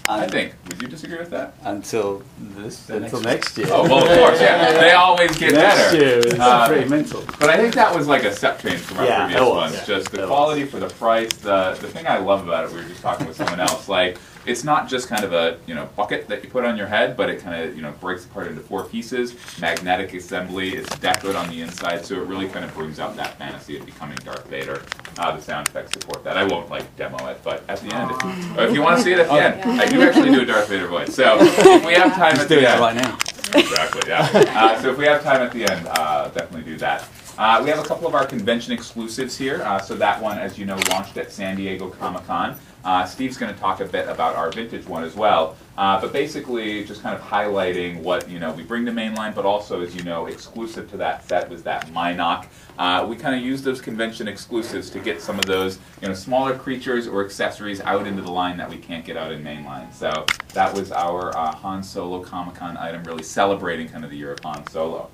I think. Would you disagree with that? Until next year. Oh, well, of course, yeah. They always get better. Next year is pretty mental. But I think that was like a step change from our previous ones. Yeah, just the quality for the price. The thing I love about it, we were just talking with someone else, like, it's not just kind of a bucket that you put on your head, but it kind of breaks apart into 4 pieces. Magnetic assembly. It's decorated on the inside, so it really kind of brings out that fantasy of becoming Darth Vader. The sound effects support that. I won't demo it, but at the end, if you want to see it at the end, I do actually do a Darth Vader voice. So if we have time at the end, right now. Exactly, yeah. So if we have time at the end, definitely do that. We have a couple of our convention exclusives here. So that one, as you know, launched at San Diego Comic-Con. Steve's going to talk a bit about our vintage one as well. But basically, just kind of highlighting what we bring to mainline, but also, as you know, exclusive to that set was that Minoc. We kind of use those convention exclusives to get some of those smaller creatures or accessories out into the line that we can't get out in mainline. So that was our Han Solo Comic-Con item, really celebrating kind of the year of Han Solo.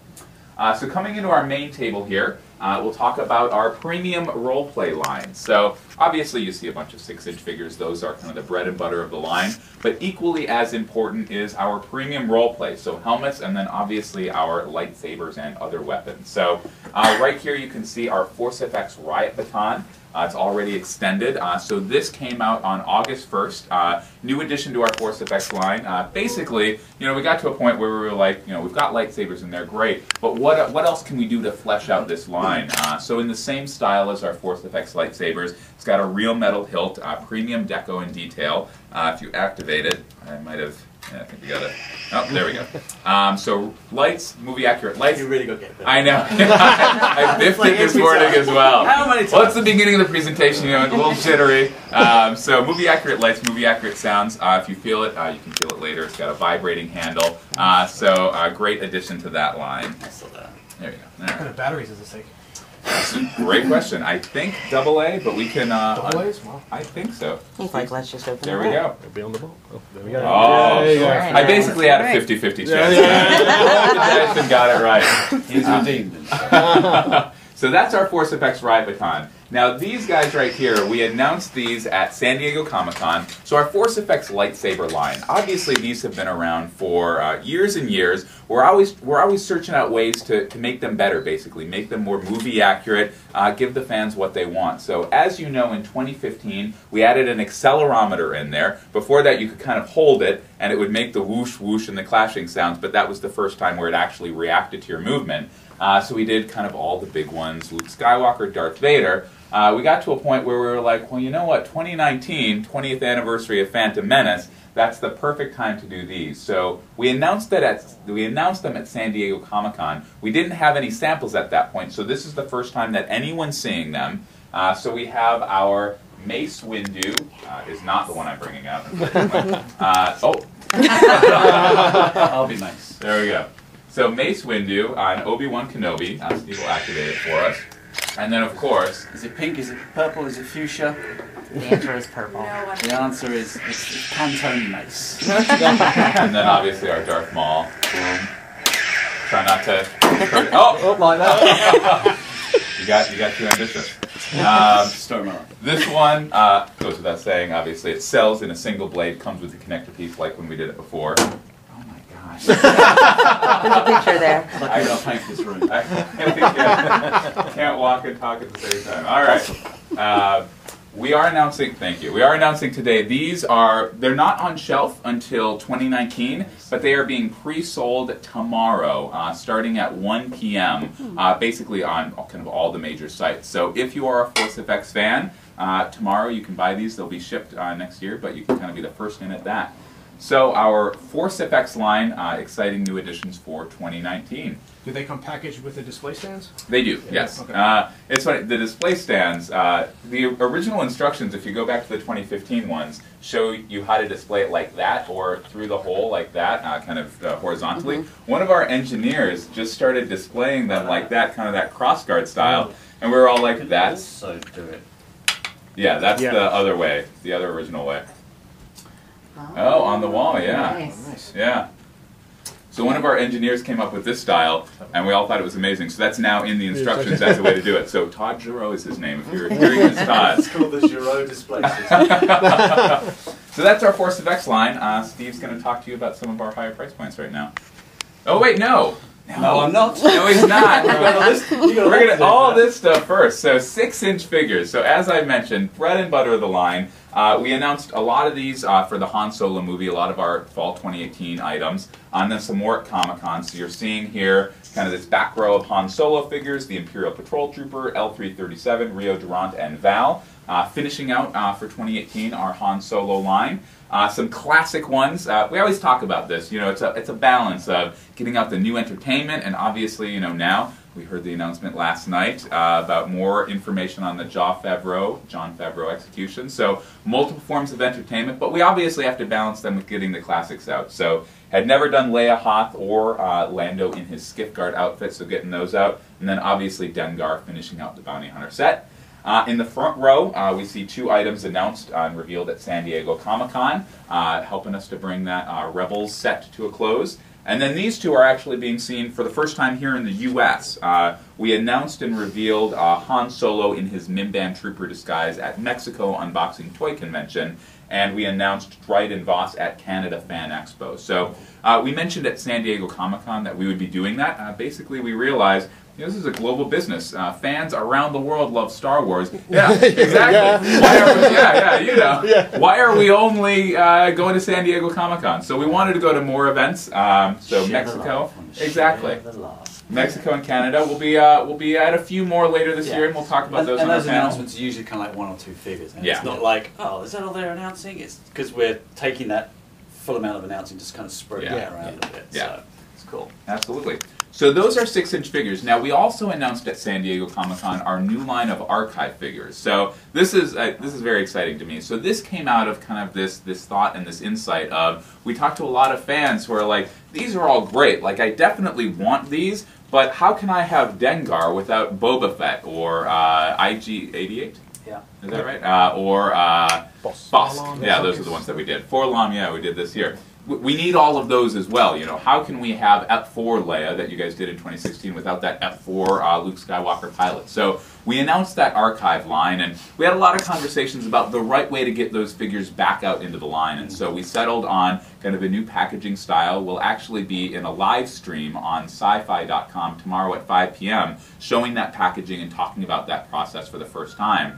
So coming into our main table here, we'll talk about our premium roleplay line. So obviously you see a bunch of 6-inch figures. Those are kind of the bread and butter of the line. But equally as important is our premium roleplay. So helmets and then obviously our lightsabers and other weapons. So right here you can see our Force FX Riot Baton. It's already extended. So this came out on August 1st. New addition to our Force FX line. Basically, we got to a point where we were like, we've got lightsabers and they're great, but what else can we do to flesh out this line? So in the same style as our Force FX lightsabers, it's got a real metal hilt, premium deco and detail. If you activate it, I might have. Yeah, I think we got it. Oh, there we go. So lights, movie accurate lights. You really go get that. I know. I biffed it this morning as well. How many times? Well, it's the beginning of the presentation, it's a little jittery. So movie accurate lights, movie accurate sounds. If you feel it, you can feel it later. It's got a vibrating handle. So a great addition to that line. I saw that. There you go. What kind of batteries does this take? That's a great question. I think AA, but we can. Double A's? Wow. I think so. Like, let's just open There it we up. go. It'll be on the ball. Oh, there we go. Oh, there you go. I basically had a 50-50 chance. Jackson got it right. He's redeemed. So that's our Force FX Riot Baton. Now these guys right here, we announced these at San Diego Comic-Con. So our Force FX lightsaber line. Obviously these have been around for years and years. We're always searching out ways to make them better, basically. Make them more movie accurate, give the fans what they want. So as you know, in 2015, we added an accelerometer in there. Before that you could kind of hold it and it would make the whoosh whoosh and the clashing sounds, but that was the first time where it actually reacted to your movement. So we did kind of all the big ones, Luke Skywalker, Darth Vader. We got to a point where we were like, well, you know what, 2019, 20th anniversary of Phantom Menace, that's the perfect time to do these. So we announced them at San Diego Comic-Con. We didn't have any samples at that point, so this is the first time that anyone's seeing them. So we have our Mace Windu, is not the one I'm bringing up. I'll be nice. There we go. So Mace Windu on Obi-Wan Kenobi. Steve will activate it for us. And then, of course... Is it pink? Is it purple? Is it fuchsia? The answer is purple. The answer is it's Pantone Mace. And then, obviously, our Darth Maul. Boom. Try not to... Oh! Like that. You got too ambitious. Story This one goes without saying, obviously. It sells in a single blade, comes with a connector piece like when we did it before. There's a picture there. Lucky I'll paint this room. I can't walk and talk at the same time. All right. We are announcing, thank you. We are announcing today, they're not on shelf until 2019, but they are being pre-sold tomorrow, starting at 1 p.m., basically on kind of all the major sites. So if you are a Force FX fan, tomorrow you can buy these. They'll be shipped next year, but you can kind of be the first in at that. So our Force FX line, exciting new additions for 2019. Do they come packaged with the display stands? They do, yes. Okay. It's funny, the display stands, the original instructions, if you go back to the 2015 ones, show you how to display it like that or through the hole like that, kind of horizontally. Mm-hmm. One of our engineers just started displaying them like that, kind of that crossguard style, and we were all like, that's... So do it. Yeah, that's the other way, the other original way. Oh, on the wall, yeah. Nice. Yeah. So one of our engineers came up with this style, and we all thought it was amazing. So that's now in the instructions as a way to do it. So Todd Giroux is his name, if you're hearing this, Todd. It's called the Giroux display system. So that's our Force of X line. Steve's going to talk to you about some of our higher price points right now. Oh wait, no. No, I'm not. No, he's not. We're going to all this stuff first. So 6-inch figures. So as I mentioned, bread and butter of the line. We announced a lot of these for the Han Solo movie, a lot of our fall 2018 items, and then some more at Comic-Con. So you're seeing here kind of this back row of Han Solo figures, the Imperial Patrol Trooper, L337, Rio Durant, and Val. Finishing out for 2018 our Han Solo line. Some classic ones. We always talk about this. You know, it's a balance of getting out the new entertainment, and obviously, you know, now we heard the announcement last night about more information on the John Favreau execution. So multiple forms of entertainment, but we obviously have to balance them with getting the classics out. So had never done Leia Hoth or Lando in his Skiff Guard outfit, so getting those out, and then obviously Dengar finishing out the Bounty Hunter set. In the front row, we see 2 items announced and revealed at San Diego Comic-Con, helping us to bring that Rebels set to a close. And then these 2 are actually being seen for the first time here in the U.S. We announced and revealed Han Solo in his Mimban Trooper disguise at Mexico Unboxing Toy Convention, and we announced Dryden Voss at Canada Fan Expo. So we mentioned at San Diego Comic-Con that we would be doing that. Basically, we realized this is a global business. Fans around the world love Star Wars. Yeah, exactly. Yeah. Why are we only going to San Diego Comic-Con? So we wanted to go to more events. So Mexico, exactly. Mexico and Canada. We'll be at a few more later this year, and we'll talk about those. And on those our panel. announcements are usually kind of like 1 or 2 figures. And Yeah. It's not like, oh, is that all they're announcing? It's because we're taking that full amount of announcing, just kind of spreading it around a bit. Yeah. So it's cool. Absolutely. So those are 6-inch figures. Now we also announced at San Diego Comic-Con our new line of archive figures. So this is very exciting to me. So this came out of kind of this thought and this insight of, we talked to a lot of fans who are like, these are all great. Like, I definitely want these, but how can I have Dengar without Boba Fett or IG-88? Yeah. Is that right? Or Bosk. Yeah, those are the ones that we did. 4-LOM, yeah, we did this year. We need all of those as well. You know, how can we have F4 Leia that you guys did in 2016 without that F4 Luke Skywalker pilot? So we announced that archive line, and we had a lot of conversations about the right way to get those figures back out into the line. And so we settled on kind of a new packaging style. We'll actually be in a live stream on sci-fi.com tomorrow at 5 p.m. showing that packaging and talking about that process for the first time.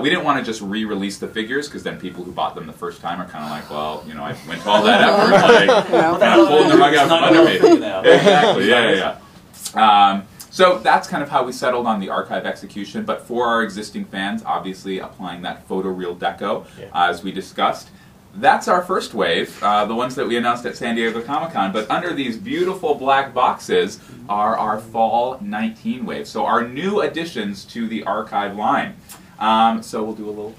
We didn't want to just re-release the figures, because then people who bought them the first time are kind of like, well, you know, I went to all that effort, like, kind of pulling the rug out from under me. Exactly, yeah. So that's kind of how we settled on the archive execution, but for our existing fans, obviously applying that photoreal deco, as we discussed. That's our first wave, the ones that we announced at San Diego Comic-Con, but under these beautiful black boxes are our fall 19 wave, so our new additions to the archive line. So we'll do a little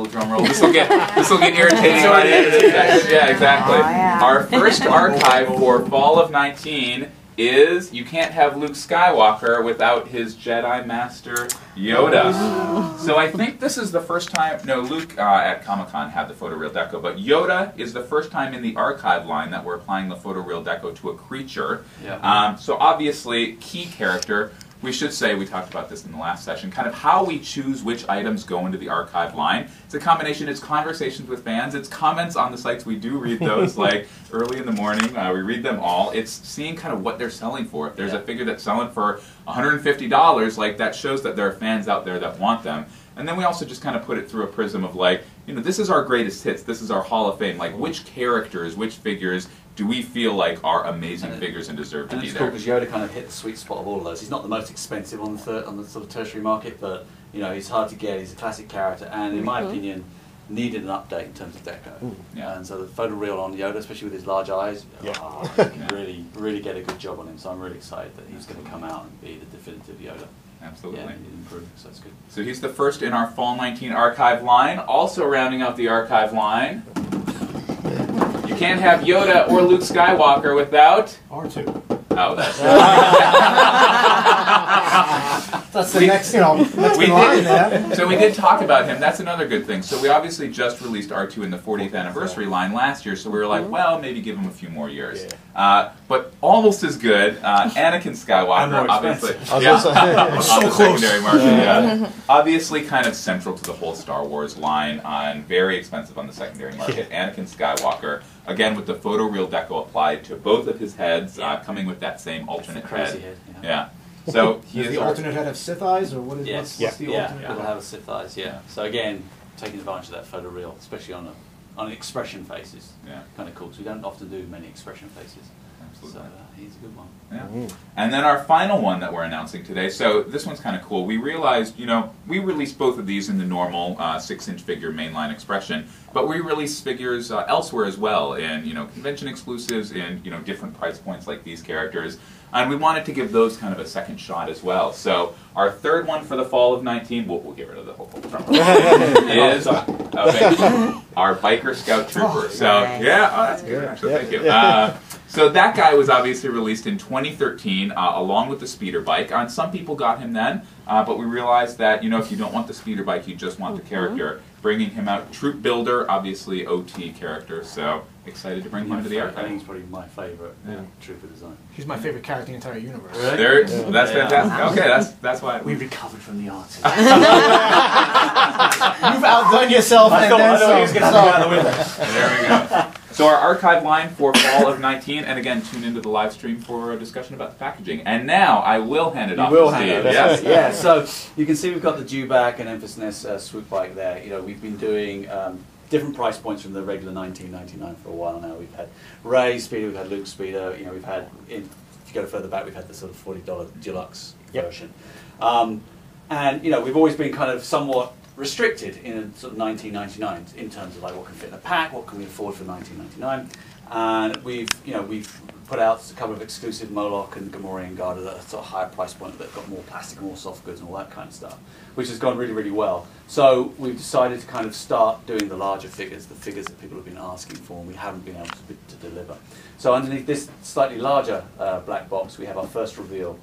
drum roll. This will get irritating by the end of this session. Yeah, exactly. Oh, yeah. Our first archive for fall of 19 is, you can't have Luke Skywalker without his Jedi Master Yoda. So I think this is the first time, no, Luke at Comic-Con had the photoreal deco, but Yoda is the first time in the archive line that we're applying the photoreal deco to a creature. Yeah. So obviously, key character. We should say, we talked about this in the last session, kind of how we choose which items go into the archive line. It's a combination, it's conversations with fans, it's comments on the sites, we do read those, like early in the morning, we read them all. It's seeing kind of what they're selling for. If there's a figure that's selling for $150, like, that shows that there are fans out there that want them. And then we also just kind of put it through a prism of, like, you know, this is our greatest hits, this is our Hall of Fame, like, which characters, which figures do we feel like are amazing figures and deserve to be it's there? cool because Yoda kind of hit the sweet spot of all of those. He's not the most expensive on the sort of tertiary market, but you know, he's hard to get. He's a classic character, and in my opinion, needed an update in terms of deco. Yeah. And so the photoreal on Yoda, especially with his large eyes, you can really get a good job on him. So I'm really excited that he's going to come out and be the definitive Yoda. Absolutely. Yeah, and improve, so that's good. So he's the first in our Fall 19 archive line. Also rounding out the archive line, you can't have Yoda or Luke Skywalker without... R2. Oh, that's... That's the next, next We in line did. there. So we did talk about him. That's another good thing. So we obviously just released R2 in the 40th anniversary line last year, so we were like, well, maybe give him a few more years. But almost as good, Anakin Skywalker, obviously. On the secondary market, obviously kind of central to the whole Star Wars line, and very expensive on the secondary market. Anakin Skywalker, again with the photoreal deco applied to both of his heads, coming with that same alternate head. So Does the alternate head have Sith eyes, or what is what's the alternate? It'll have a Sith eyes. So again, taking advantage of that photoreal, especially on expression faces, kind of cool. So we don't often do many expression faces. Absolutely. So he's a good one. And then our final one that we're announcing today, so this one's kind of cool. We realized, we released both of these in the normal 6-inch figure mainline expression, but we released figures elsewhere as well, in convention exclusives, in different price points like these characters, and we wanted to give those kind of a second shot as well. So our third one for the fall of 19, we'll get rid of the whole drum roll, is our Biker Scout Trooper. So that's good. Actually, thank you. So that guy was obviously released in 2013, along with the speeder bike. And some people got him then, but we realized that if you don't want the speeder bike, you just want the character. Bringing him out, Troop Builder, obviously OT character. So excited to bring him into the archive. I think he's probably my favourite trooper design. He's my favourite character in the entire universe. Really? That's fantastic. Okay, that's why we recovered from the artist. You've outdone yourself. I thought he was going to have out the window. There we go. So our archive line for fall of 19, and again, tune into the live stream for a discussion about the packaging. And now I will hand it off to Steve. Yes. So you can see we've got the dewback and Emphasis swoop bike there. We've been doing different price points from the regular $19.99 for a while now. We've had Rey's Speeder, we've had Luke's Speeder. We've had, if you go further back, we've had the sort of $40 deluxe version. And we've always been kind of somewhat restricted in sort of $19.99 in terms of like what can fit in a pack, what can we afford for $19.99, and we've put out a couple of exclusive Moloch and Gamorrean Guard at a sort of higher price point that have got more plastic and more soft goods and all that kind of stuff, which has gone really, really well. So we've decided to kind of start doing the larger figures, the figures that people have been asking for and we haven't been able to deliver. So underneath this slightly larger black box, we have our first reveal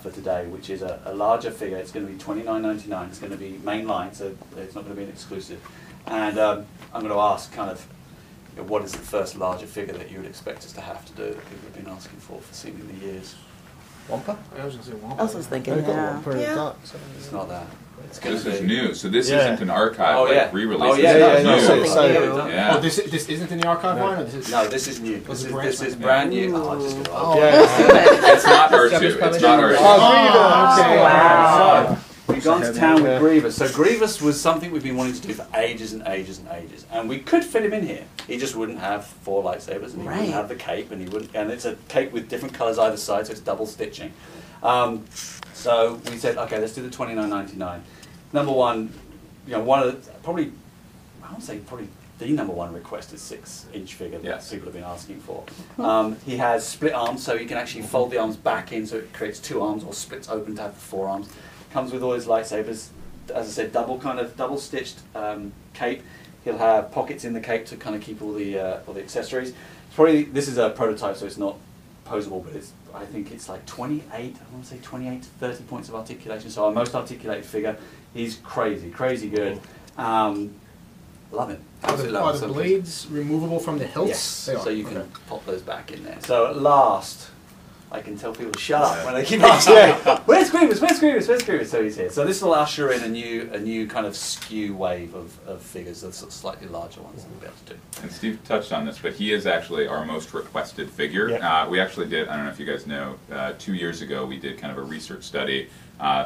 for today, which is a larger figure. It's going to be $29.99. It's going to be mainline, so it's not going to be an exclusive. And I'm going to ask kind of, what is the first larger figure that you would expect us to have to do that people have been asking for seemingly years? Wampa? I was going to say Wampa. I was thinking, It's not that. This is new, so this isn't an archive re-release. Oh, Oh, this isn't in the archive line? Or this is no, this is new. This is brand new. Oh, just It's not R2. It's not R2. Wow. We've gone to town with Grievous. So Grievous was something we've been wanting to do for ages and ages and ages, and we could fit him in here. He just wouldn't have 4 lightsabers, and he wouldn't have the cape, and he wouldn't. And it's a cape with different colours either side, so it's double stitching. So we said, okay, let's do the $29.99. Number one, one of the, probably, I won't say probably the number one requested 6-inch figure that people have been asking for. He has split arms, so you can actually fold the arms back in, so it creates 2 arms, or splits open to have 4 arms. Comes with all his lightsabers. As I said, double stitched cape. He'll have pockets in the cape to kind of keep all the accessories. This is a prototype, so it's not posable, but I think it's like 28. I want to say 28 to 30 points of articulation. So our most articulated figure. He's crazy good. Love him. Are the blades removable from the hilts? Yes. So you can pop those back in there. So at last, I can tell people to shut up when they keep asking, where's Grievous? Where's Grievous? Where's Grievous? So he's here. So this will usher in a new kind of skew wave of figures, the sort of slightly larger ones that we'll be able to do. And Steve touched on this, but he is actually our most requested figure. We actually did, I don't know if you guys know, 2 years ago we did kind of a research study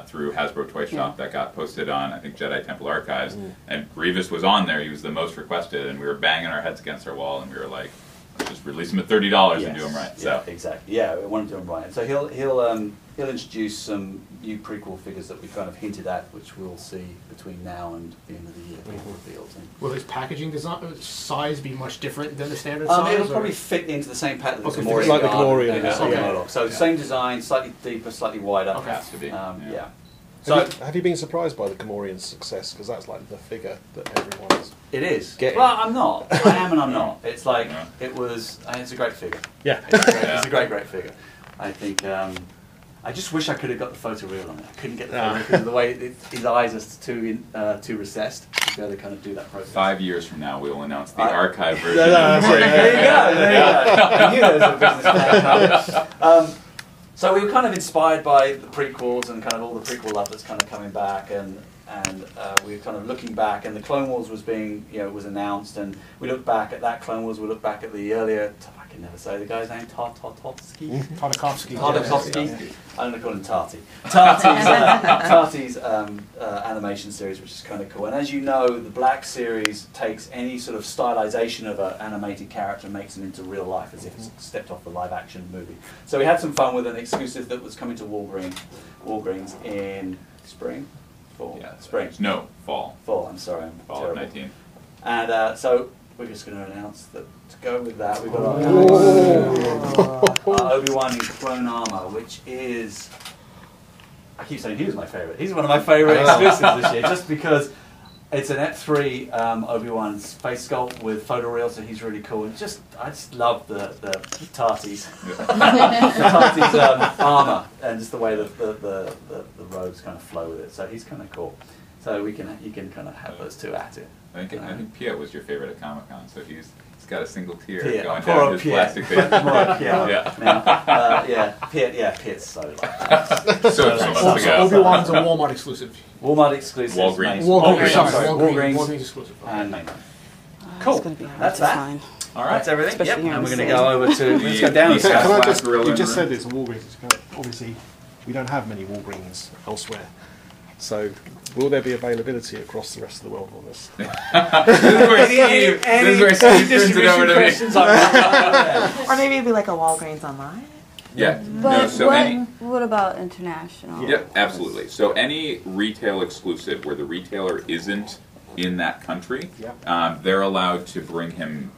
through Hasbro Toy Shop that got posted on, I think, Jedi Temple Archives, and Grievous was on there. He was the most requested, and we were banging our heads against our wall, and we were like, just release him at $30 and do him right. So exactly. Yeah, we want to do him right. And so he'll introduce some new prequel figures that we kind of hinted at, which we'll see between now and the end of the year. Will his packaging size be much different than the standard size? It'll probably fit into the same pattern as the Gamorrean. Like the Gamorrean. So same design, slightly deeper, slightly wider. Okay. Has to be. So have you been surprised by the Gamorrean's success? Because that's like the figure that everyone's it is. getting. Well, I'm not. I am and I'm not. It's like it's a great figure. Yeah. It's a great figure. I think, and I just wish I could have got the photoreal on it. I couldn't get the photo because of the way his eyes are too recessed to be able to kind of do that process. 5 years from now, we will announce the archive version. There you go. You know there's a business plan coming. So we were kind of inspired by the prequels and kind of all the prequel love that's kind of coming back, and we were kind of looking back, and the Clone Wars was being, was announced, and we looked back at that Clone Wars. We looked back at the earlier, I can never say the guy's name, Tartakovsky. I'm going to call him Tarty. Tarty's animation series, which is kind of cool. And as you know, the Black series takes any sort of stylization of an animated character and makes them into real life, as if it's stepped off the live-action movie. So we had some fun with an exclusive that was coming to Walgreens in spring. Fall. Yeah, spring. No, fall. Fall. I'm sorry, I'm fall terrible. of 19. And so we're just going to announce that to go with that, we've got our Obi-Wan in clone armor, which is, I keep saying he was my favourite. He's one of my favourite exclusives this year, just because it's an Ep3 Obi-Wan's face sculpt with photoreal, so he's really cool. And I just love the Tarty's, armour, and just the way the robes kind of flow with it. So he's kind of cool. So you can kind of have those two at it. I think Piet was your favorite at Comic-Con, so he's got a single tear Piet. going down his plastic face. Piet's so so Obi-Wan's a Walmart exclusive. Walmart exclusive. Walgreens. Walgreens exclusive. And mainline. Cool. That's that. All right. That's everything. Especially here And we're in going the to go over to. Let's go down. Can I just? Gorilla You just in the said it's Walgreens. Obviously, we don't have many Walgreens elsewhere. So, will there be availability across the rest of the world on this? This is where Steve turns it over to me. Or maybe it'd be like a Walgreens online. Yeah. But No, what about international? Yep, absolutely. So any retail exclusive where the retailer isn't in that country, they're allowed to bring him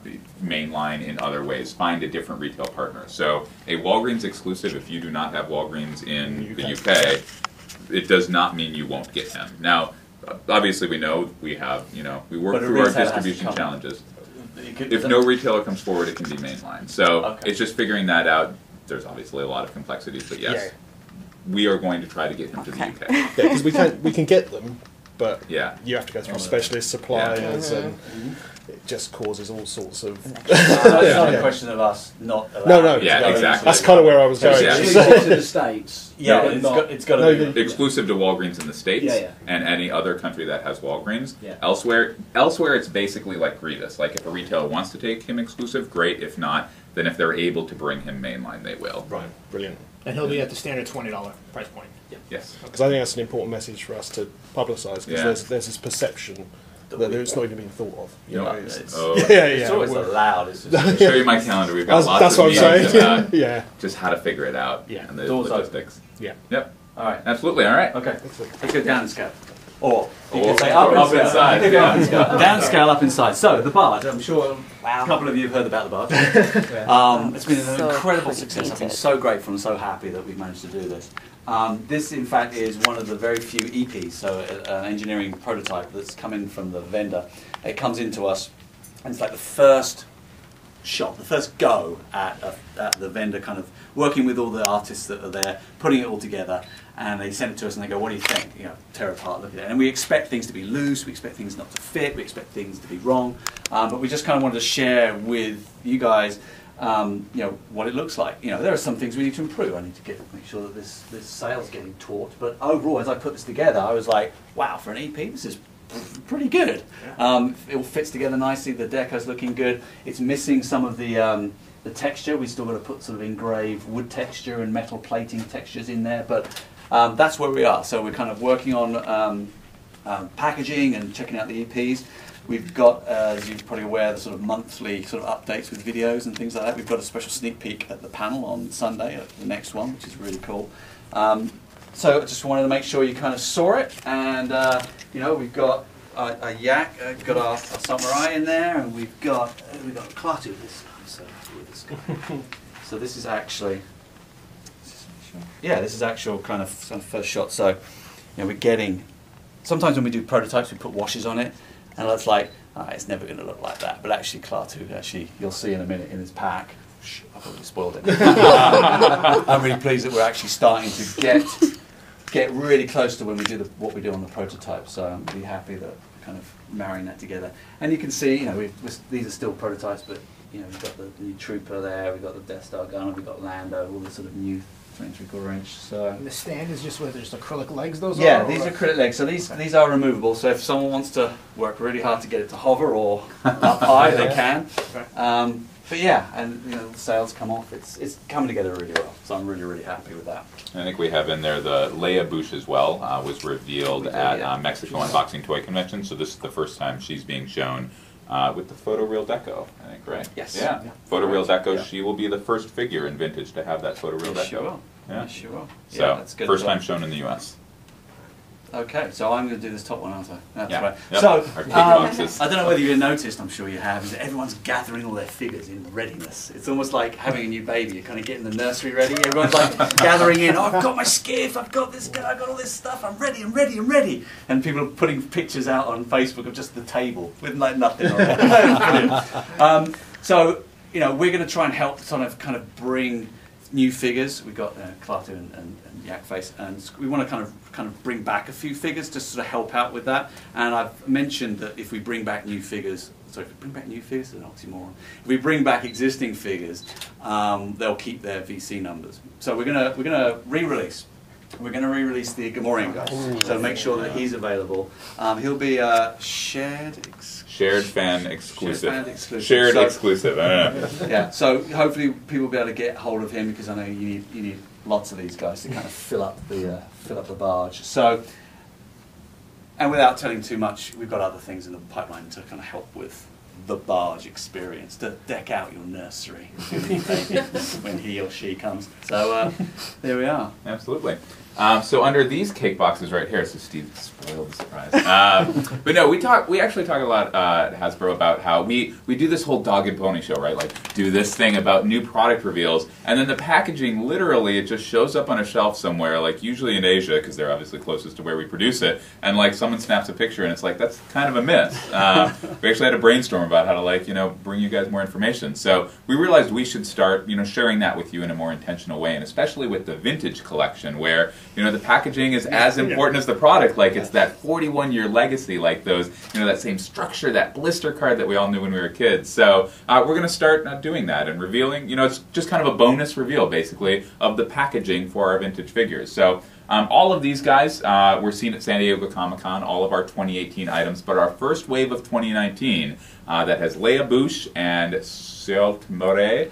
mainline in other ways, find a different retail partner. So a Walgreens exclusive, if you do not have Walgreens in the UK, it does not mean you won't get him. Now, obviously we know we have, we work through our distribution challenges. If no retailer comes forward, it can be mainline. So it's just figuring that out. There's obviously a lot of complexities, but yes, we are going to try to get him to the UK. Yeah, because we can get them, but Yeah. you have to go through specialist suppliers, and it just causes all sorts of. It's not a question of us not allowed. No, Yeah, exactly. That's kind of where I was going. Yeah. Exclusive to the States. Yeah, but it's got to be. Exclusive to Walgreens in the States Yeah. and any other country that has Walgreens. Yeah. Elsewhere it's basically like Grievous. Like if a retailer wants to take him exclusive, great. If not, then if they're able to bring him mainline, they will. Right, brilliant. And he'll be at the standard $20 price point. Yes. Because I think that's an important message for us to publicise, because there's this perception that it's not even being thought of. It's always allowed. It's I'll show you my calendar. We've got lots That's of what I'm meetings saying. about just how to figure it out and the Doors open. logistics. Yeah. Yep. All right. Absolutely. All right. Okay. Let's go down in scale. Or you Or can say up up inside, You can go yeah. up in scale. Down scale, up inside. So the barge. I'm sure a couple of you have heard about the barge. It's been an So incredible success. I've been so grateful and so happy that we've managed to do this. This, in fact, is one of the very few EPs, so an engineering prototype that's come in from the vendor. It comes into us, and it's like the first shot, the first go at the vendor kind of working with all the artists that are there, putting it all together, and they send it to us and they go, what do you think? Tear apart, look at it. And we expect things to be loose, we expect things not to fit, we expect things to be wrong, but we just kind of wanted to share with you guys what it looks like. There are some things we need to improve. I need to make sure that this sale's getting taught, but overall, as I put this together, I was like, wow, for an EP, this is pretty good. It all fits together nicely. The deco's looking good. It's missing some of the texture. We still got to put sort of engraved wood texture and metal plating textures in there, but that's where we are. So we're kind of working on packaging and checking out the EPs. We've got, as you're probably aware, the sort of monthly sort of updates with videos and things like that. We've got a special sneak peek at the panel on Sunday, at the next one, which is really cool. So I just wanted to make sure you kind of saw it, and we've got a yak, we've got our samurai in there, and we've got Klaatu this time. So this is actually, this is actual kind of first shot. So we're getting. Sometimes when we do prototypes, we put washes on it, and it's like it's never going to look like that. But actually, Klaatu, you'll see in a minute in his pack. Shh, I've already spoiled it. I'm really pleased that we're actually starting to get really close to when we do what we do on the prototype. So I'm really happy that we're kind of marrying that together. And you can see, you know, these are still prototypes, but you know, we've got the new Trooper there, we've got the Death Star gunner, we've got Lando, all the sort of new 3¾ inch. So And the stand is just where there's acrylic legs. Those yeah, are. these are acrylic legs. So these are removable. So if someone wants to work really hard to get it to hover or up high, they can. But yeah, and you know, the sails come off. It's coming together really well. So I'm really happy with that. I think we have in there the Leia Bush as well, was revealed at Mexico Unboxing Toy Convention. So this is the first time she's being shown with the photoreal deco, I think, right? Yes. Yeah. Photoreal deco. She will be the first figure in vintage to have that photoreal deco. She will. Yeah. She will. So Yeah, that's good. first time shown in the U.S. Okay, so I'm going to do this top one, aren't I? That's Yeah. right. Yep. So, Our cake boxes. I don't know whether you've noticed, I'm sure you have, is that everyone's gathering all their figures in readiness. It's almost like having a new baby. You're kind of getting the nursery ready. Everyone's like gathering in, oh, I've got my skiff, I've got this guy, I've got all this stuff, I'm ready, I'm ready, I'm ready. And people are putting pictures out on Facebook of just the table with like nothing on it. So, you know, we're going to try and help kind of bring new figures. We've got Klaatu and Yak Face, and we want to kind of bring back a few figures to sort of help out with that. And I've mentioned that if we bring back new figures, sorry, if we bring back new figures, it's an oxymoron. If we bring back existing figures, they'll keep their VC numbers. So we're gonna re-release. We're going to re-release the Gamorrean guy, so make sure that he's available. He'll be shared fan exclusive. Shared Shared exclusive. Yeah, so hopefully people will be able to get hold of him, because I know you need lots of these guys to kind of fill up the barge. So, and without telling too much, we've got other things in the pipeline to kind of help with the barge experience, to deck out your nursery when he or she comes. So there we are. Absolutely. So under these cake boxes right here, so Steve spoiled the surprise. But no, we actually talk a lot at Hasbro about how we do this whole dog and pony show, right? Like do this thing about new product reveals, and then the packaging, literally, it just shows up on a shelf somewhere, like usually in Asia, because they're obviously closest to where we produce it, and like someone snaps a picture, and it's like, that's kind of a miss. We actually had a brainstorm about how to, like, you know, bring you guys more information. So we realized we should start, you know, sharing that with you in a more intentional way, and especially with the vintage collection, where, you know, the packaging is as important as the product. Like, it's that 41-year legacy, like those, you know, that same structure, that blister card that we all knew when we were kids. So we're going to start doing that and revealing, you know, it's just kind of a bonus reveal, basically, of the packaging for our vintage figures. So all of these guys were seen at San Diego Comic-Con, all of our 2018 items, but our first wave of 2019 that has Leia Bush and Saltmara,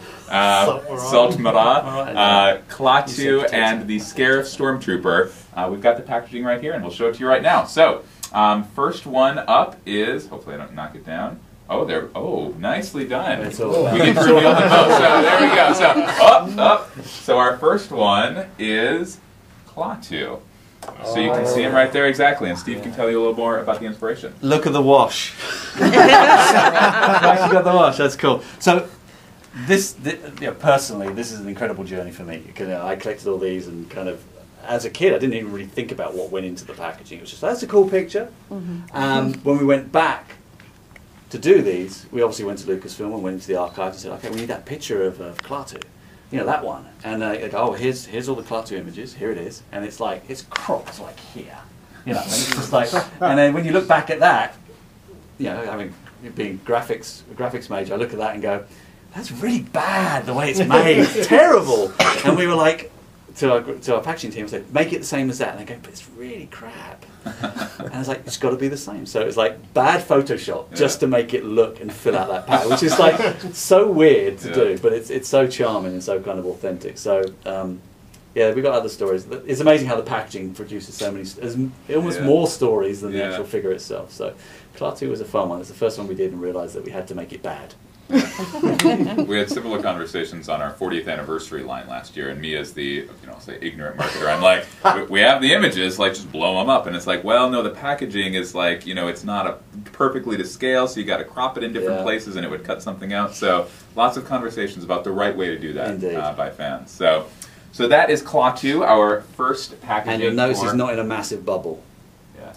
Klaatu, and the Scarif Stormtrooper. We've got the packaging right here, and we'll show it to you right now. So, first one up is, hopefully I don't knock it down. Oh, there! Oh, nicely done. We get to reveal the most. So there we go. So up. So our first one is Klaatu. So you can see him right there exactly, and Steve can tell you a little more about the inspiration. Look at the wash. I've actually got the wash. That's cool. So personally, this is an incredible journey for me. I collected all these, and kind of, as a kid, I didn't even really think about what went into the packaging. It was just, that's a cool picture. When we went back to do these, we obviously went to Lucasfilm and went into the archives and said, okay, we need that picture of Klaatu. You know, that one. And they go, oh, here's all the Klaatu images, here it is. And it's like, it's cropped like here. You know, and it's just like, and then when you look back at that, you know, being graphics major, I look at that and go, that's really bad the way it's made. It's terrible. And we were like, to our packaging team, said, make it the same as that. And they go, but it's really crap. And I was like, it's got to be the same. So it's like bad Photoshop just to make it look and fill out that pack, which is like so weird to do, but it's so charming and so kind of authentic. So yeah, we got other stories. It's amazing how the packaging produces so many, almost more stories than the actual figure itself. So Klaatu was a fun one. It's the first one we did and realised that we had to make it bad. We had similar conversations on our 40th anniversary line last year, and me as the, you know, say ignorant marketer, I'm like, we have the images, like, just blow them up. And it's like, well, no, the packaging is like, you know, it's not perfectly to scale, so you got to crop it in different places, and it would cut something out. So lots of conversations about the right way to do that by fans. So that is Klaatu, our first packaging. And you'll notice it's not in a massive bubble.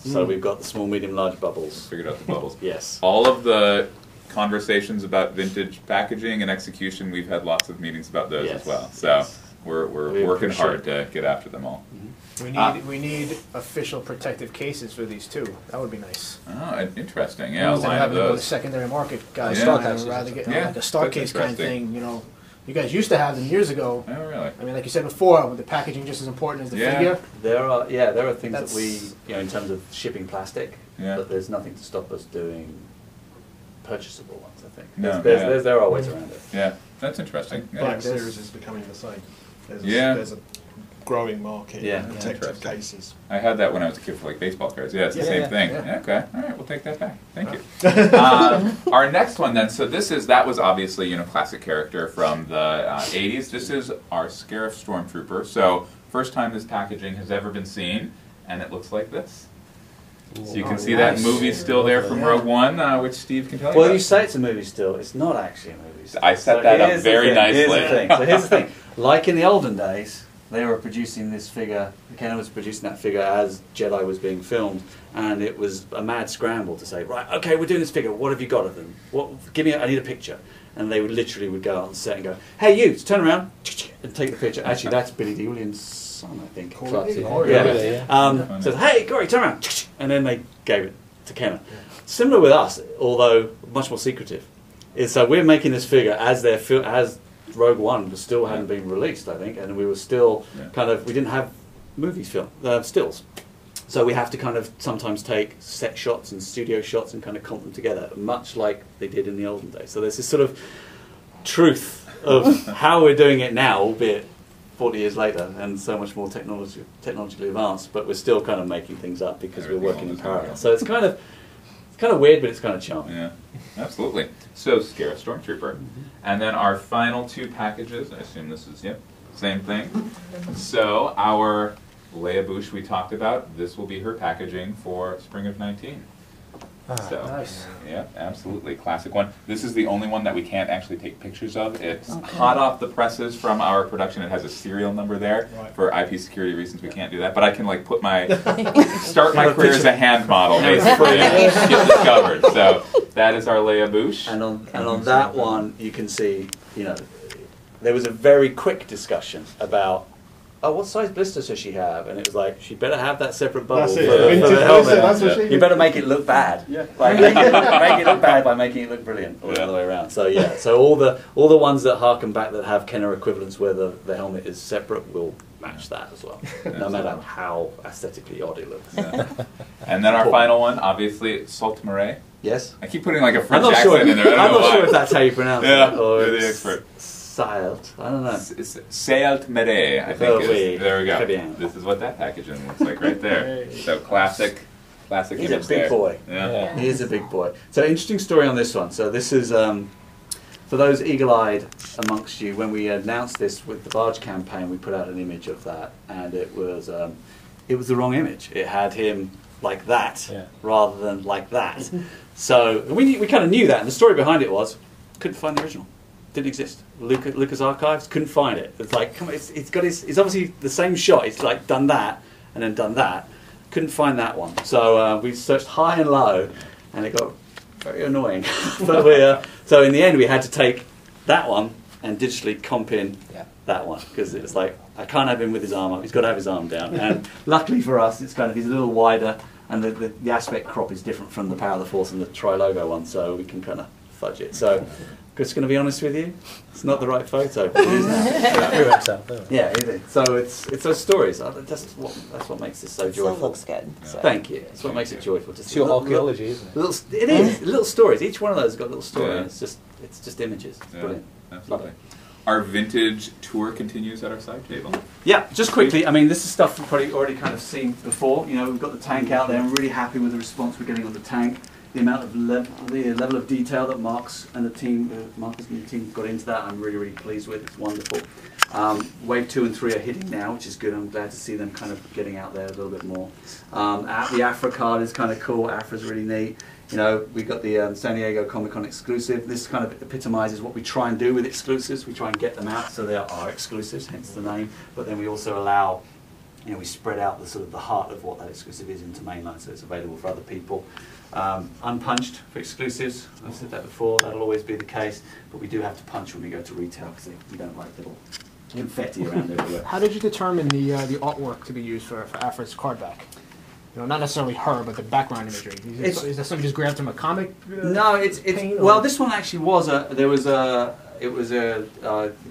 So we've got the small, medium, large bubbles. Figured out the bubbles. Yes. All of the conversations about vintage packaging and execution. We've had lots of meetings about those Yes. as well. So Yes. we're We working appreciate hard to get after them all. We need official protective cases for these too. That would be nice. Oh, interesting. Yeah, a Instead of line of having to go to those. secondary market, guys. Yeah. I'd Star rather get Yeah, like a star that's case kind of interesting. thing. You know, you guys used to have them years ago. Oh, really? I mean, like you said before, with the packaging just as important as the Yeah. figure. There are things that That's- we, in terms of shipping plastic, Yeah. but there's nothing to stop us doing purchasable ones, I think. No, There are ways around it. Yeah, that's interesting. Yeah. Black there's- Series is becoming the same. Yeah. There's a growing market Yeah. in protective Interesting. cases. I had that when I was a kid for like baseball cards. Yeah, it's the Yeah, same yeah, thing. yeah. Yeah, okay, all right, we'll take that back. Thank you. Our next one then. So that was obviously classic character from the '80s. This is our Scarif Stormtrooper. So first time this packaging has ever been seen, and it looks like this. So you can see that nice. movie still there from Rogue One, which Steve can tell you Well, about. you say it's a movie still. It's not actually a movie still. I set that up here's the very thing, nicely. Here's the thing. So here's the thing. Like in the olden days, they were producing this figure. Kenner was producing that figure as Jedi was being filmed, and it was a mad scramble to say, right, okay, we're doing this figure. What have you got of them? I need a licture. And they would literally go on set and go, hey, you, turn around and take the picture. Actually, that's Billy D. Williams' son, I think. Corey. Yeah. So, hey, Corey, turn around. And then they gave it to Kenner. Similar with us, although much more secretive, is so we're making this figure as Rogue One was still hadn't been released, I think, and we were still we didn't have stills. So we have to kind of sometimes take set shots and studio shots and kind of comp them together, much like they did in the olden days. So there's this sort of truth of how we're doing it now, albeit 40 years later and so much more technologically advanced, but we're still kind of making things up because we're working in parallel. So it's kind of weird, but it's kind of charming. Yeah, absolutely. So Scarif Stormtrooper. And then our final two packages, I assume this is, same thing. So our Leia Bouche we talked about, this will be her packaging for spring of 19. So, Nice. yeah, absolutely. Classic one. This is the only one that we can't actually take pictures of. It's hot off the presses from our production. It has a serial number there. Right. For IP security reasons, we can't do that. But I can put start my career as a hand model, basically, and get discovered. So that is our Leia Bouche. And on that one, you can see, there was a very quick discussion about, what size blisters does she have? And it was like, she better have that separate bubble That's for it. the Vintage helmet. blister, that's what she- You better make it look bad. Yeah. Like, make it look bad by making it look brilliant, or the other way around. So yeah, so all the ones that harken back that have Kenner equivalents where the helmet is separate will match that as well, no matter how aesthetically odd it looks. Yeah. And then our final one, obviously, Sault Marais. Yes. I keep putting like a I'm French not accent sure. in there. I don't I'm know not sure why. if that's how you pronounce Yeah, it, or you're the it's expert. Sailed. I don't know. Sault Marais, I Oh, think oui. is. There we Très go. bien. This is what that packaging looks like right there. So classic He's a image big there. boy. Yeah. He is a big boy. So interesting story on this one. So this is for those eagle-eyed amongst you. When we announced this with the Barge campaign, we put out an image of that, and it was the wrong image. It had him like that rather than like that. So we kind of knew that, and the story behind it was couldn't find the original. Didn't exist. Lucas Archives couldn't find it. It's like, come on, it's got it's obviously the same shot. It's like done that and then done that. Couldn't find that one. So we searched high and low, and it got very annoying. But so in the end, we had to take that one and digitally comp in that one because it's like I can't have him with his arm up. He's got to have his arm down. And luckily for us, it's he's a little wider, and the aspect crop is different from the Power of the Force and the Tri-Logo one, so we can kind of fudge it. So. Just going to be honest with you, it's not the right photo, but it is now. Yeah, it is. So it's those stories. That's what makes this so It still joyful. looks good. Yeah. So. Thank you. That's what makes it joyful. Just It's your archaeology, isn't it? It is little stories. Each one of those has got a little story. Yeah. And it's just images. It's Yeah, brilliant. absolutely. Our vintage tour continues at our side table. Yeah, just quickly. I mean, this is stuff we've probably already kind of seen before. We've got the tank out there. I'm really happy with the response we're getting on the tank. The amount of the level of detail that Marcus and the team got into that, I'm really, really pleased with. It's wonderful. Wave 2 and 3 are hitting now, which is good. I'm glad to see them kind of getting out there a little bit more. The Afra card is kind of cool. Afra's really neat. We got the San Diego Comic-Con exclusive. This kind of epitomizes what we try and do with exclusives. We try and get them out so they are exclusives, hence the name. But then we also allow you know, we spread out the sort of the heart of what that exclusive is into mainline, so it's available for other people. Unpunched for exclusives. I've said that before. That'll always be the case, but we do have to punch when we go to retail because we don't like little confetti around everywhere. How did you determine the artwork to be used for Afra's card back? You know, not necessarily her, but the background imagery. Is that something you just grabbed from a comic? No, it's well, this one actually was the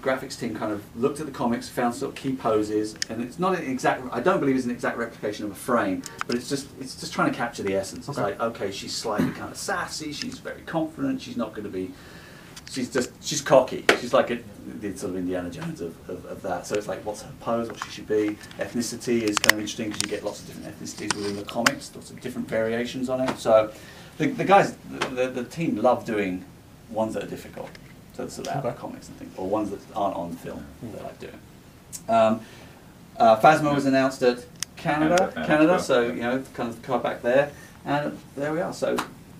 graphics team kind of looked at the comics, found sort of key poses, and it's not an exact. I don't believe it's an exact replication of a frame, but it's just trying to capture the essence. It's like, okay, she's slightly kind of sassy, she's very confident, she's not going to be. She's cocky. She's like the sort of Indiana Jones of that. So it's like, what's her pose? What she should be? Ethnicity is kind of interesting because you get lots of different ethnicities within the comics, lots of different variations on it. So the guys, the team love doing ones that are difficult. So it's sort of out of comics and things, or ones that aren't on film. They like doing. Phasma was announced at Canada. So you know, kind of the card back there, and there we are. So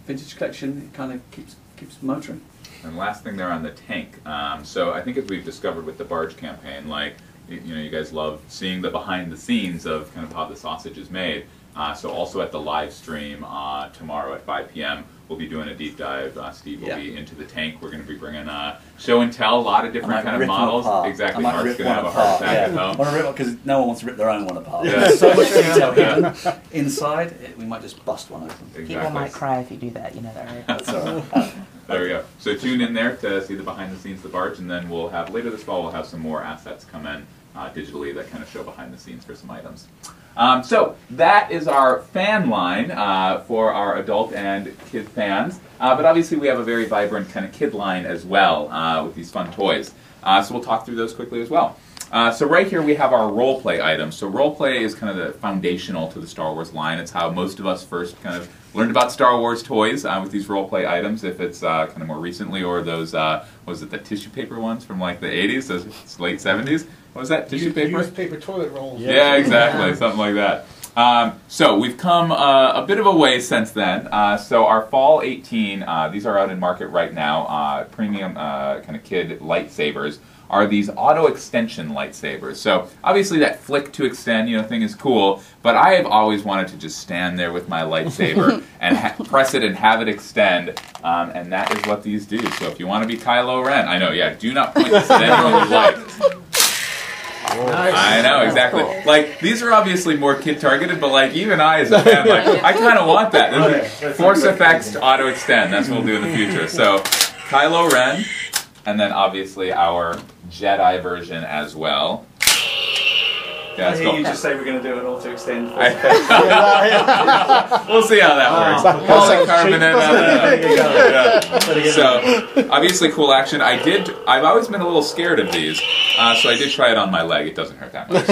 vintage collection kind of keeps motoring. And last thing there on the tank. So I think as we've discovered with the barge campaign, like, you know, you guys love seeing the behind the scenes of kind of how the sausage is made. So also at the live stream tomorrow at 5 p.m. we'll be doing a deep dive. Steve will be into the tank. We're going to be bringing show and tell, a lot of different kind of models. Exactly. Mark's going to have a heart attack at home. I want to rip because no one wants to rip their own one apart. Yeah. There's so much detail hidden inside. We might just bust one open. Exactly. People might cry if you do that. You know that, right? That's all right. There we go. So tune in there to see the behind the scenes of the barge, and then we'll have later this fall we'll have some more assets come in digitally that kind of show behind the scenes for some items. So that is our fan line for our adult and kid fans. But obviously we have a very vibrant kind of kid line as well with these fun toys. So we'll talk through those quickly as well. So right here we have our role play items. So role play is kind of the foundational to the Star Wars line. It's how most of us first kind of learned about Star Wars toys with these role play items. If it's kind of more recently, or those was it the tissue paper ones from like the 80s, those late 70s? What was that, tissue paper? Used paper toilet rolls. Yeah, exactly, something like that. So we've come a bit of a way since then. So our Fall 18, these are out in market right now, premium kind of kid lightsabers, are these auto extension lightsabers. So obviously that flick to extend, you know, thing is cool, but I have always wanted to just stand there with my lightsaber and press it and have it extend, and that is what these do. So if you want to be Kylo Ren, I know, yeah, do not point this at anyone you like. Nice. I know, exactly. Like, these are obviously more kid targeted, but like, even I as a fan, like, I kind of want that. Force effects to auto extend, that's what we'll do in the future. So, Kylo Ren, and then obviously our Jedi version as well. Yeah, let's go. You just say we're going to do an auto extend. We'll see how that works. Polycarbonate. So, obviously cool action. I've always been a little scared of these, so I did try it on my leg. It doesn't hurt that much.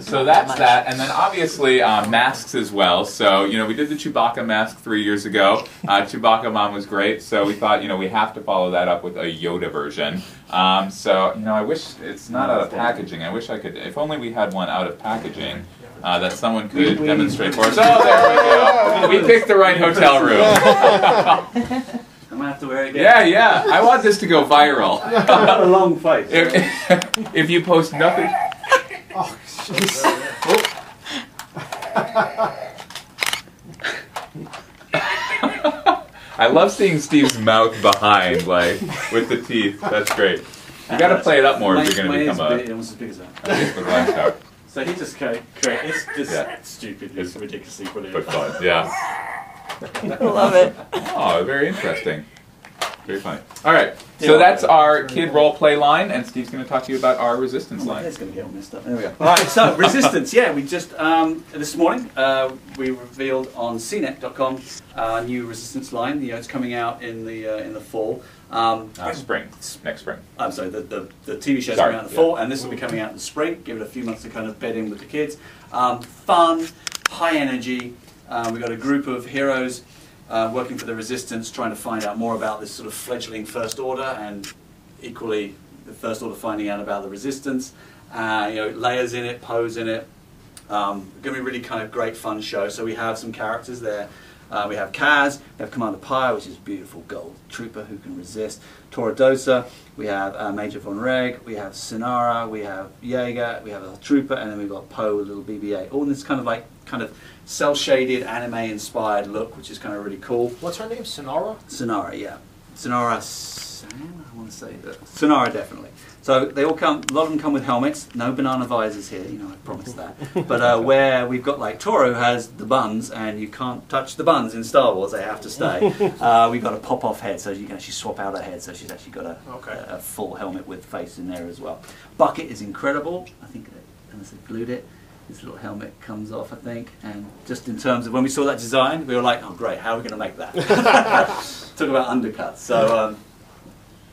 So that's that. And then obviously masks as well. So, you know, we did the Chewbacca mask 3 years ago. Chewbacca Mom was great, so we thought, you know, we have to follow that up with a Yoda version. So, you know, I wish it's not out of packaging. I wish I could, if only we had one out of packaging that someone could demonstrate for us. Oh, there we go. We picked the right hotel room. I'm going to have to wear it again. Yeah. I want this to go viral. I've got a long face. If you post nothing. Oh, jeez. I love seeing Steve's mouth behind, like, with the teeth. That's great. You got to play it up more if you're going to become a almost as big as that. Facebook Live star. So he just it's just stupid. It's ridiculously brilliant. But fun, yeah. I love it. Oh, very interesting. Very funny. All right, so that's our kid role play line, and Steve's going to talk to you about our Resistance line. It's going to get all messed up. There we go. All right, so Resistance. Yeah, we just this morning we revealed on CNET.com our new Resistance line. You know, it's coming out in the fall. Spring. Next spring. I'm sorry, the TV show's coming out in the fall, and this will be coming out in the spring. Give it a few months to kind of bed in with the kids. Fun, high energy. We've got a group of heroes working for the Resistance, trying to find out more about this sort of fledgling First Order, and equally the First Order finding out about the Resistance. You know, Leia's in it, Poe's in it. Going to be a really kind of great fun show. So we have some characters there. We have Kaz, we have Commander Pyre, which is a beautiful gold trooper who can resist. Toradosa, we have Major Von Reg, we have Sinara, we have Jaeger, we have a trooper, and then we've got Poe with a little BB-8. All in this kind of cel-shaded, anime-inspired look, which is kind of really cool. What's her name? Sonara? Sonara, yeah. Sonara, I want to say that. Sonara, definitely. So they all come, a lot of them come with helmets, no banana visors here, you know, I promised that. But where we've got like Toro has the buns, and you can't touch the buns in Star Wars, they have to stay. We've got a pop-off head, so you can actually swap out her head, so she's actually got a full helmet with face in there as well. Bucket is incredible, I think, unless they glued it. This little helmet comes off, I think, and just in terms of when we saw that design, we were like, oh great, how are we going to make that? Talk about undercuts. So,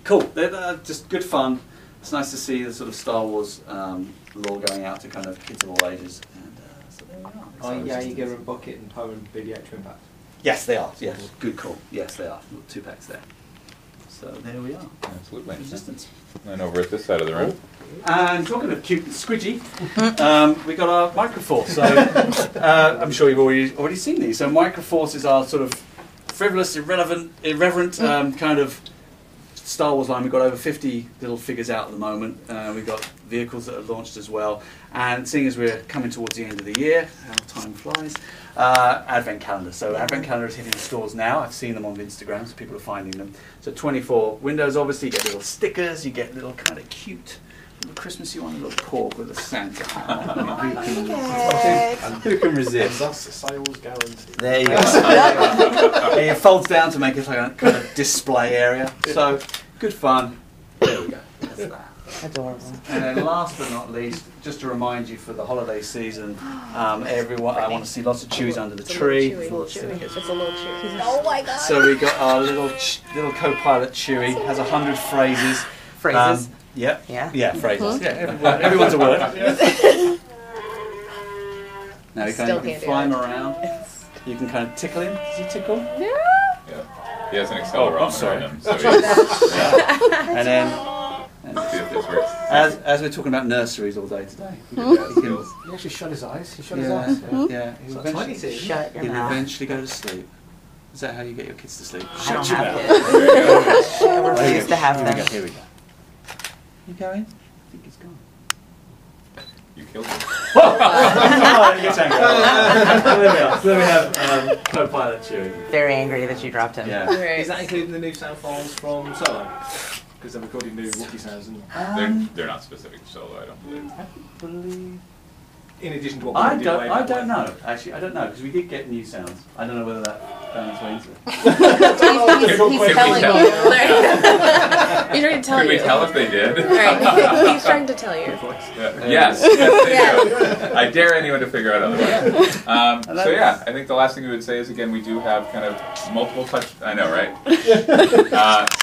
cool, they're just good fun. It's nice to see the sort of Star Wars lore going out to kind of kids of all ages. And so there we are. Oh yeah, you give her a bucket and Poe and BB-8 twin packs. Yes, they are. Yes, good call. Yes, they are. Little 2-packs there. So there we are. Absolutely. Resistance. And over at this side of the room. And talking of cute and squidgy, we got our Microforce. So I'm sure you've already seen these. So Microforce is our sort of frivolous, irreverent kind of Star Wars line. We've got over 50 little figures out at the moment. We've got vehicles that have launched as well. And seeing as we're coming towards the end of the year, how time flies, Advent calendar. So Advent calendar is hitting the stores now. I've seen them on Instagram, so people are finding them. So 24 windows, obviously. You get little stickers, you get little kind of cute little Christmassy one, a little pork with a Santa hat. Who can resist? That's sales guarantee. There you go. It folds down to make it like a kind of display area. So, good fun. There we go. That's that. Adorable. And then last but not least, just to remind you for the holiday season, everyone, I want to see lots of Chewies under the tree. It's a little chewy. Oh my god. So we got our little co-pilot Chewie, has 100 phrases. Phrases? Yep. Yeah? Yeah, phrases. Yeah, everyone's a word. Now you Still can can't do fly him it. around. You can kind of tickle him. Does he tickle? Yeah. Yeah. He has an accelerometer I'm sorry. on him, so he's, And then, see if this works. as we're talking about nurseries all day today, He actually shut his eyes. He shut his eyes. yeah, he'll It's like eventually, Shut your he'll mouth. eventually go to sleep. Is that how you get your kids to sleep? I don't your have mouth. kids. I refuse to have Here we go. them. Here we go. You going? I think he's gone. You killed him. There we are. So we have co-pilot Chewie. Very angry that you dropped him. Yeah. Right. Is that including the new sound files from Solo? Because they're recording new Wookiee sounds and They're not specific to Solo, I don't believe. I believe. in addition to what I we did way back don't when. know. Actually, I don't know because we did get new sounds. I don't know whether that found its way into it. He's Can we telling tell? you. He's trying to tell Could you. we tell if they did? Right. He's trying to tell you. Yes, yes, they do. I dare anyone to figure out otherwise. So yeah, I think the last thing we would say is, again, we do have kind of multiple touch. I know, right?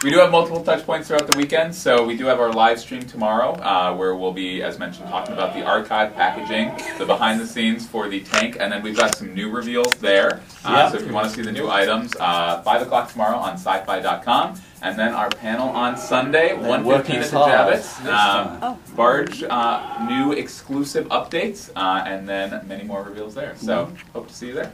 We do have multiple touch points throughout the weekend. So we do have our live stream tomorrow, where we'll be, as mentioned, talking about the archive packaging, the behind the scenes for the tank, and then we've got some new reveals there. So if you want to see the new items, 5 o'clock tomorrow on sci-fi.com. And then our panel on Sunday, 1:15 at the Javits. Barge, new exclusive updates, and then many more reveals there. So, hope to see you there.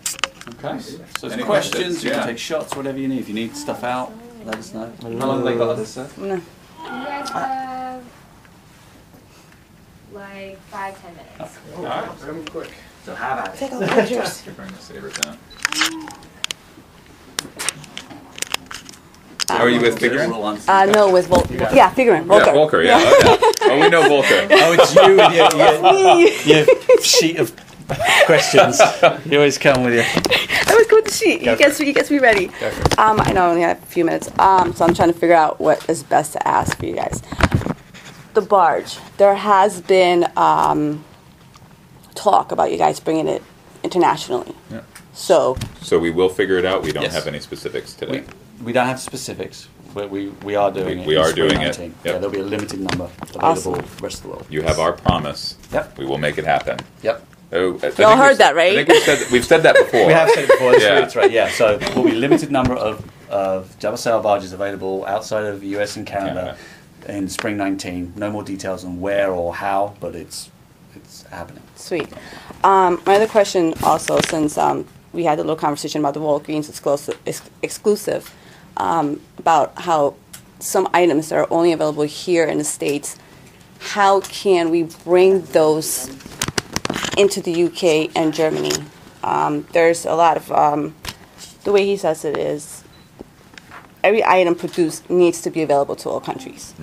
Okay. So Any questions, you yeah. can take shots, whatever you need. If you need stuff out, let us know. How long have they got this, sir? No. You guys have like 5-10 minutes. Alright. Quick. So have at it. Take all the pictures. Bring the saber down. How are you with figuring? No, with Volker. Yeah, figuring. Volker. Yeah, Volker, yeah. Oh, yeah. Oh, we know Volker. Oh, it's you with your sheet of questions. You always come with your... I always go with the sheet. He gets me ready. I know I only have a few minutes, so I'm trying to figure out what is best to ask for you guys. The barge. There has been talk about you guys bringing it internationally. Yeah. So we will figure it out. We don't Yes. have any specifics today. We don't have specifics, but we are doing it. We in are spring doing it. 19. Yep. Yeah, there'll be a limited number available Awesome. the rest of the world. You have our promise. Yep. We will make it happen. Yep. Oh, I think Y'all heard we've- that, right? I think we've said that before. We have said it before. Let's Yeah. reiterate. Yeah. So there will be a limited number of Java sail barges available outside of the US and Canada in spring 19. No more details on where or how, but it's happening. sweet. My other question also, since we had a little conversation about the Walgreens exclusive, about how some items that are only available here in the States, how can we bring those into the UK and Germany? There's a lot of, the way he says it is, every item produced needs to be available to all countries.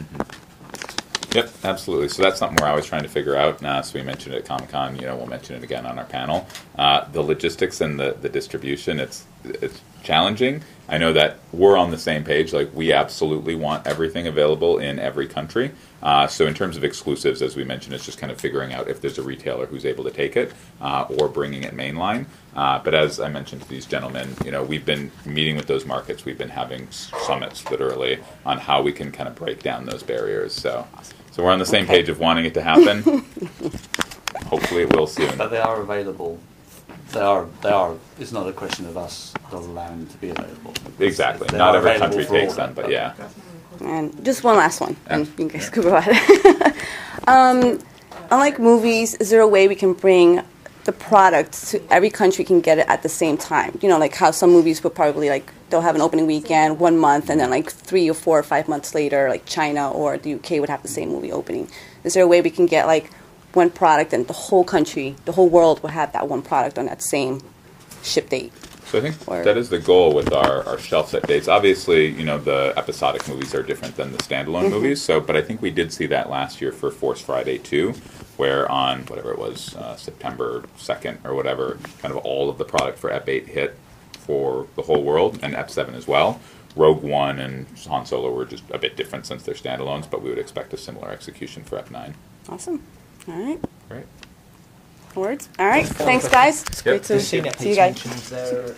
Yep, absolutely. So that's something we're always trying to figure out. So we mentioned it at Comic-Con, we'll mention it again on our panel. The logistics and the distribution, it's challenging. I know that we're on the same page. Like, we absolutely want everything available in every country. So in terms of exclusives, as we mentioned, it's just kind of figuring out if there's a retailer who's able to take it or bringing it mainline. But as I mentioned to these gentlemen, we've been meeting with those markets. We've been having summits, literally, on how we can kind of break down those barriers. So we're on the same page of wanting it to happen. Hopefully it will soon. But they are available. They are. It's not a question of us not allowing them to be available. Exactly. They Not are every available country for takes all. them, but yeah. And just one last one, and you guys could go ahead. Unlike movies, is there a way we can bring the product to every country can get it at the same time? Like how some movies would probably, like, they'll have an opening weekend 1 month, and then like 3 or 4 or 5 months later, like China or the UK would have the same movie opening. Is there a way we can get like one product and the whole country, the whole world will have that one product on that same ship date? So I think that is the goal with our shelf set dates. Obviously, the episodic movies are different than the standalone movies. But I think we did see that last year for Force Friday 2, where on whatever it was, September 2nd or whatever, kind of all of the product for Ep 8 hit for the whole world, and Ep 7 as well. Rogue One and Han Solo were just a bit different since they're standalones, but we would expect a similar execution for Ep 9. Awesome. All right. Great. Words. All right. Thanks, guys. It's great to Yep. see you guys. There,